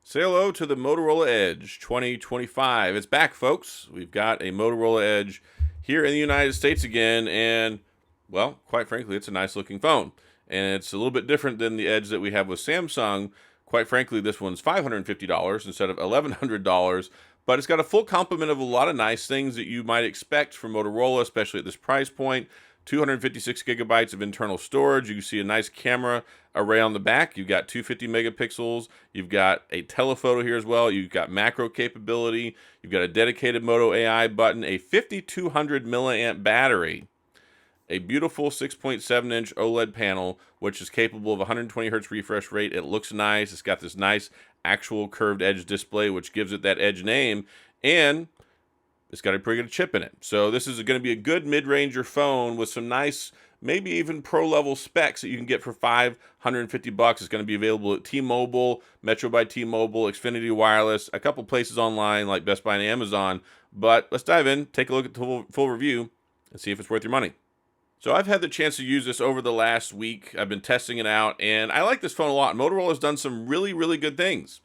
Say hello to the Motorola Edge 2025. It's back, folks. We've got a Motorola Edge here in the United States again, and, well, quite frankly, it's a nice looking phone. And it's a little bit different than the Edge that we have with Samsung. Quite frankly, this one's $550 instead of $1,100, but it's got a full complement of a lot of nice things that you might expect from Motorola, especially at this price point. 256 gigabytes of internal storage. You can see a nice camera array on the back. You've got 250 megapixels. You've got a telephoto here as well. You've got macro capability. You've got a dedicated Moto AI button, a 5200 milliamp battery, a beautiful 6.7-inch OLED panel, which is capable of 120 hertz refresh rate. It looks nice. It's got this nice actual curved edge display, which gives it that Edge name, and it's got a pretty good chip in it. So this is going to be a good mid-ranger phone with some nice, maybe even pro-level specs that you can get for $550. It's going to be available at T-Mobile, Metro by T-Mobile, Xfinity Wireless, a couple places online like Best Buy and Amazon. But let's dive in, take a look at the full review, and see if it's worth your money. So I've had the chance to use this over the last week. I've been testing it out, and I like this phone a lot. Motorola's done some really, really good things.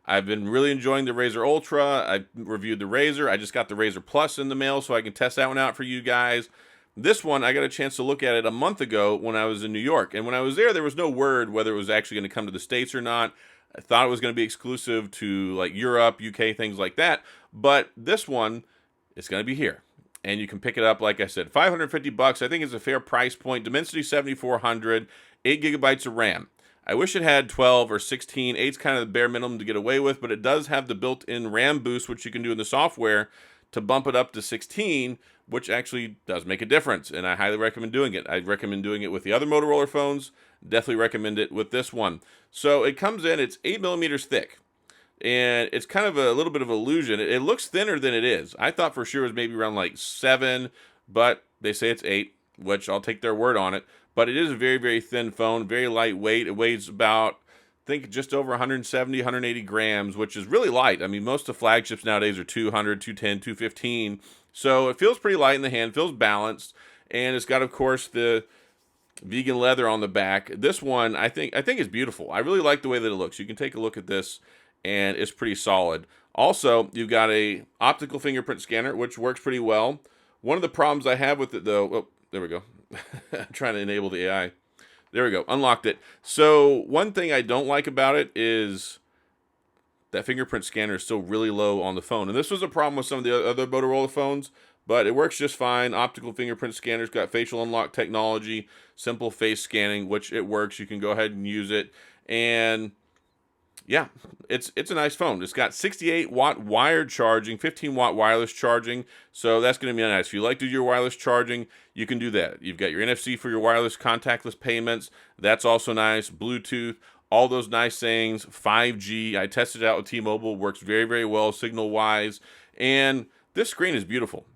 I've been really enjoying the Razr Ultra. I reviewed the Razr. I just got the Razr Plus in the mail, so I can test that one out for you guys. This one, I got a chance to look at it a month ago when I was in New York. And when I was there was no word whether it was actually going to come to the States or not. I thought it was going to be exclusive to like Europe, UK, things like that. But this one is going to be here. And you can pick it up, like I said, $550. I think it's a fair price point. Dimensity 7400, 8 gigabytes of RAM. I wish it had 12 or 16. 8's kind of the bare minimum to get away with, but it does have the built-in RAM boost, which you can do in the software to bump it up to 16, which actually does make a difference, and I highly recommend doing it. I recommend doing it with the other Motorola phones. Definitely recommend it with this one. So it comes in, it's 8 millimeters thick, and it's kind of a little bit of an illusion. It looks thinner than it is. I thought for sure it was maybe around like 7, but they say it's 8, which I'll take their word on it. But it is a very, very thin phone, very lightweight. It weighs about, I think, just over 170, 180 grams, which is really light. I mean, most of flagships nowadays are 200, 210, 215. So it feels pretty light in the hand, feels balanced. And it's got, of course, the vegan leather on the back. This one, I think is beautiful. I really like the way that it looks. You can take a look at this, and it's pretty solid. Also, you've got a optical fingerprint scanner, which works pretty well. One of the problems I have with it, though, oh, there we go. I'm trying to enable the AI. There we go. Unlocked it. So one thing I don't like about it is that fingerprint scanner is still really low on the phone. And this was a problem with some of the other Motorola phones, but it works just fine. Optical fingerprint scanner's got facial unlock technology, simple face scanning, which it works. You can go ahead and use it. And yeah, it's a nice phone. It's got 68-watt wired charging, 15-watt wireless charging, so that's going to be nice. If you like to do your wireless charging, you can do that. You've got your NFC for your wireless contactless payments. That's also nice. Bluetooth, all those nice things. 5G, I tested it out with T-Mobile. Works very, very well signal-wise. And this screen is beautiful.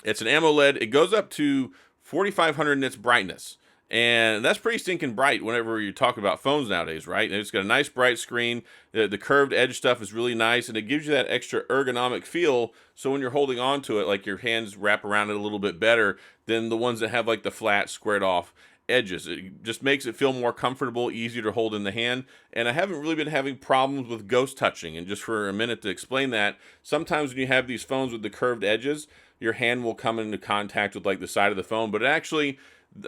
It's an AMOLED. It goes up to 4,500 nits brightness. And that's pretty stinking bright whenever you're talking about phones nowadays, right? And it's got a nice bright screen. The curved edge stuff is really nice, and it gives you that extra ergonomic feel. So when you're holding on to it, like your hands wrap around it a little bit better than the ones that have like the flat, squared off edges. It just makes it feel more comfortable, easier to hold in the hand. And I haven't really been having problems with ghost touching. And just for a minute to explain that, sometimes when you have these phones with the curved edges, your hand will come into contact with like the side of the phone, but it actually,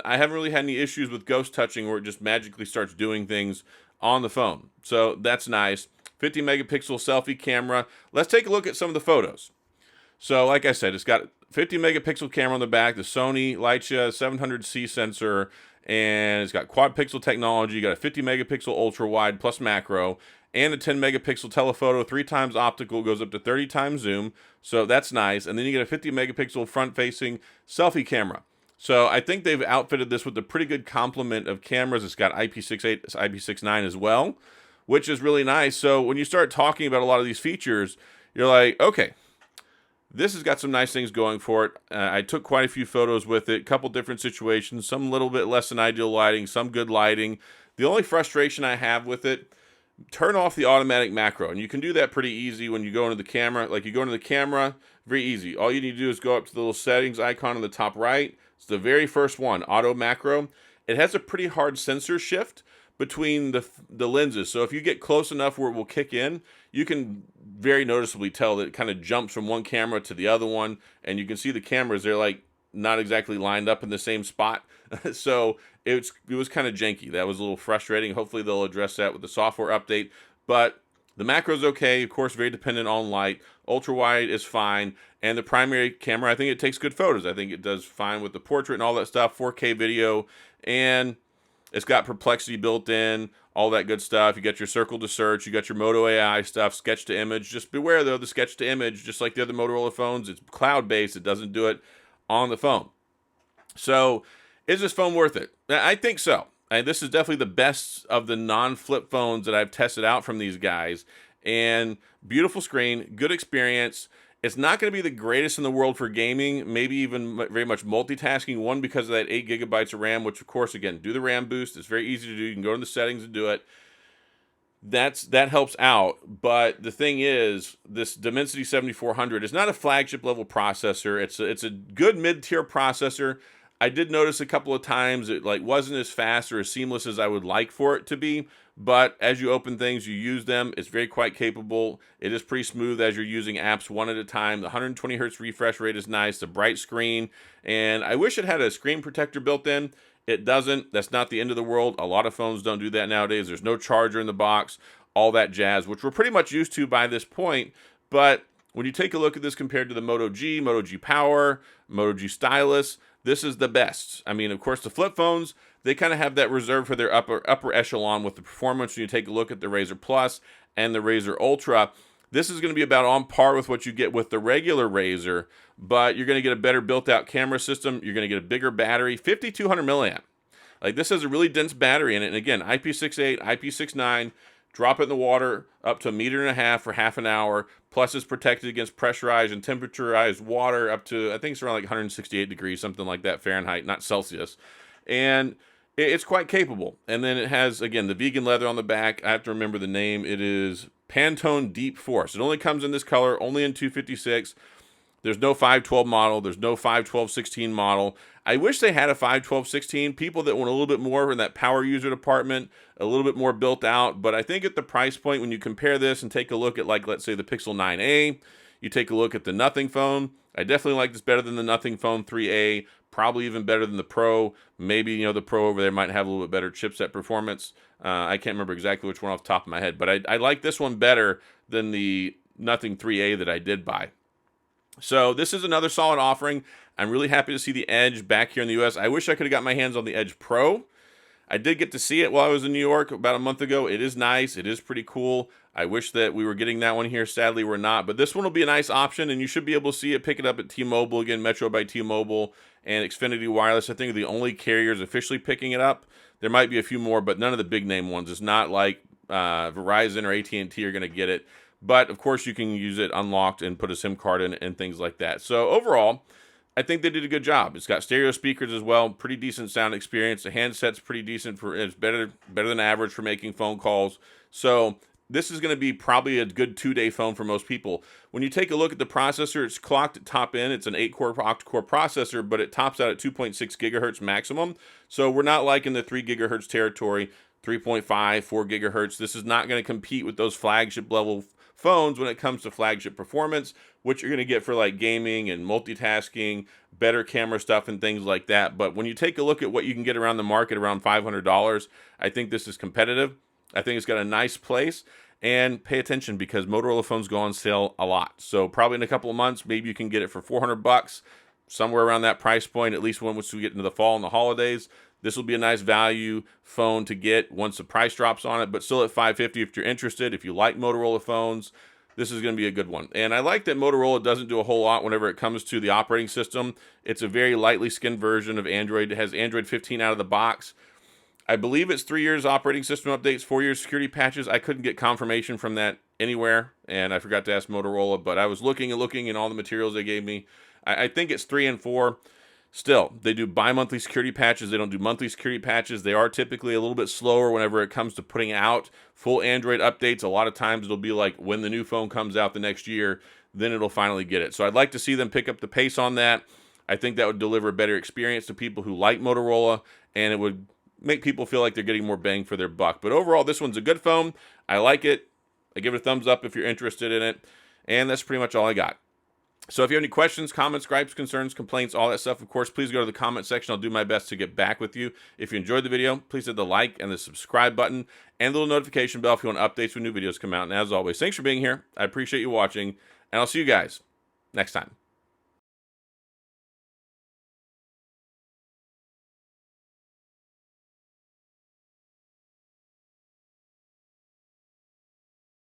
I haven't really had any issues with ghost touching where it just magically starts doing things on the phone. So that's nice. 50 megapixel selfie camera. Let's take a look at some of the photos. So like I said, it's got 50 megapixel camera on the back, the Sony Leica 700C sensor, and it's got quad pixel technology. You got a 50 megapixel ultra wide plus macro, and a 10 megapixel telephoto, 3 times optical, goes up to 30 times zoom. So that's nice. And then you get a 50 megapixel front facing selfie camera. So I think they've outfitted this with a pretty good complement of cameras. It's got IP68, IP69 as well, which is really nice. So when you start talking about a lot of these features, you're like, okay, this has got some nice things going for it. I took quite a few photos with it, a couple different situations, some a little bit less than ideal lighting, some good lighting. The only frustration I have with it, turn off the automatic macro. And you can do that pretty easy when you go into the camera. Like you go into the camera, very easy. All you need to do is go up to the little settings icon on the top right. It's the very first one, auto macro. It has a pretty hard sensor shift, between the lenses. So if you get close enough where it will kick in, you can very noticeably tell that it kind of jumps from one camera to the other one, and you can see the cameras, they're like not exactly lined up in the same spot. So it was kind of janky. That was a little frustrating. Hopefully they'll address that with the software update. But the macro's okay, of course, very dependent on light. Ultra wide is fine. And the primary camera, I think it takes good photos. I think it does fine with the portrait and all that stuff, 4K video. And it's got perplexity built in, all that good stuff. You got your circle to search, you got your Moto AI stuff, sketch to image. Just beware though, the sketch to image, just like the other Motorola phones, it's cloud-based. It doesn't do it on the phone. So is this phone worth it? I think so. This is definitely the best of the non-flip phones that I've tested out from these guys. And beautiful screen, good experience. It's not going to be the greatest in the world for gaming, maybe even very much multitasking. One, because of that 8 gigabytes of RAM, which of course, again, do the RAM boost. It's very easy to do. You can go in the settings and do it. That helps out. But the thing is, this Dimensity 7400 is not a flagship level processor. It's a good mid-tier processor. I did notice a couple of times it wasn't as fast or as seamless as I would like for it to be, but as you open things, you use them, it's very quite capable. It is pretty smooth as you're using apps one at a time. The 120 hertz refresh rate is nice, the bright screen, and I wish it had a screen protector built in. It doesn't. That's not the end of the world. A lot of phones don't do that nowadays. There's no charger in the box, all that jazz, which we're pretty much used to by this point, but when you take a look at this compared to the Moto G Power, Moto G Stylus, this is the best. I mean, of course, the flip phones, they kind of have that reserved for their upper echelon with the performance. When you take a look at the Razr Plus and the Razr Ultra, this is going to be about on par with what you get with the regular Razr, but you're going to get a better built-out camera system. You're going to get a bigger battery, 5,200 milliamp. This has a really dense battery in it. And again, IP68, IP69, drop it in the water up to 1.5 meters for half an hour. Plus, it's protected against pressurized and temperaturized water up to, I think it's around 168 degrees, something like that, Fahrenheit, not Celsius. And it's quite capable. And then it has, again, the vegan leather on the back. I have to remember the name. It is Pantone Deep Force. It only comes in this color, only in 256. There's no 512 model. There's no 512/16 model. I wish they had a 512/16. People that want a little bit more in that power user department, a little bit more built out. But I think at the price point, when you compare this and take a look at, let's say the Pixel 9a, you take a look at the Nothing phone. I definitely like this better than the Nothing phone 3a. Probably even better than the Pro. Maybe, the Pro over there might have a little bit better chipset performance. I can't remember exactly which one off the top of my head. But I like this one better than the Nothing 3a that I did buy. So this is another solid offering. I'm really happy to see the Edge back here in the U.S. I wish I could have got my hands on the Edge Pro. I did get to see it while I was in New York about a month ago. It is nice. It is pretty cool. I wish that we were getting that one here. Sadly, we're not. But this one will be a nice option, and you should be able to see it. Pick it up at T-Mobile. Again, Metro by T-Mobile and Xfinity Wireless. I think are the only carriers officially picking it up. There might be a few more, but none of the big name ones. It's not like Verizon or AT&T are going to get it. But, of course, you can use it unlocked and put a SIM card in and things like that. So, overall, I think they did a good job. It's got stereo speakers as well. Pretty decent sound experience. The handset's pretty decent. It's better than average for making phone calls. So, this is going to be probably a good 2-day phone for most people. When you take a look at the processor, it's clocked at top end. It's an 8-core octa-core processor, but it tops out at 2.6 gigahertz maximum. So, we're not like in the 3 gigahertz territory, 3.5, 4 gigahertz. This is not going to compete with those flagship level phones when it comes to flagship performance, which you're going to get for gaming and multitasking, better camera stuff and things like that. But when you take a look at what you can get around the market, around $500, I think this is competitive. I think it's got a nice place. And pay attention because Motorola phones go on sale a lot. So probably in a couple of months, maybe you can get it for $400, somewhere around that price point, at least once we get into the fall and the holidays. This will be a nice value phone to get once the price drops on it, but still at $550 if you're interested. If you like Motorola phones, this is going to be a good one. And I like that Motorola doesn't do a whole lot whenever it comes to the operating system. It's a very lightly skinned version of Android. It has Android 15 out of the box. I believe it's 3 years operating system updates, 4 years security patches. I couldn't get confirmation from that anywhere, and I forgot to ask Motorola, but I was looking in all the materials they gave me. I think it's 3 and 4. Still, they do bi-monthly security patches. They don't do monthly security patches. They are typically a little bit slower whenever it comes to putting out full Android updates. A lot of times it'll be like when the new phone comes out the next year, then it'll finally get it. So I'd like to see them pick up the pace on that. I think that would deliver a better experience to people who like Motorola, and it would make people feel like they're getting more bang for their buck. But overall, this one's a good phone. I like it. I give it a thumbs up if you're interested in it. And that's pretty much all I got. So if you have any questions, comments, gripes, concerns, complaints, all that stuff, of course, please go to the comment section. I'll do my best to get back with you. If you enjoyed the video, please hit the like and the subscribe button and the little notification bell if you want updates when new videos come out. And as always, thanks for being here. I appreciate you watching, and I'll see you guys next time.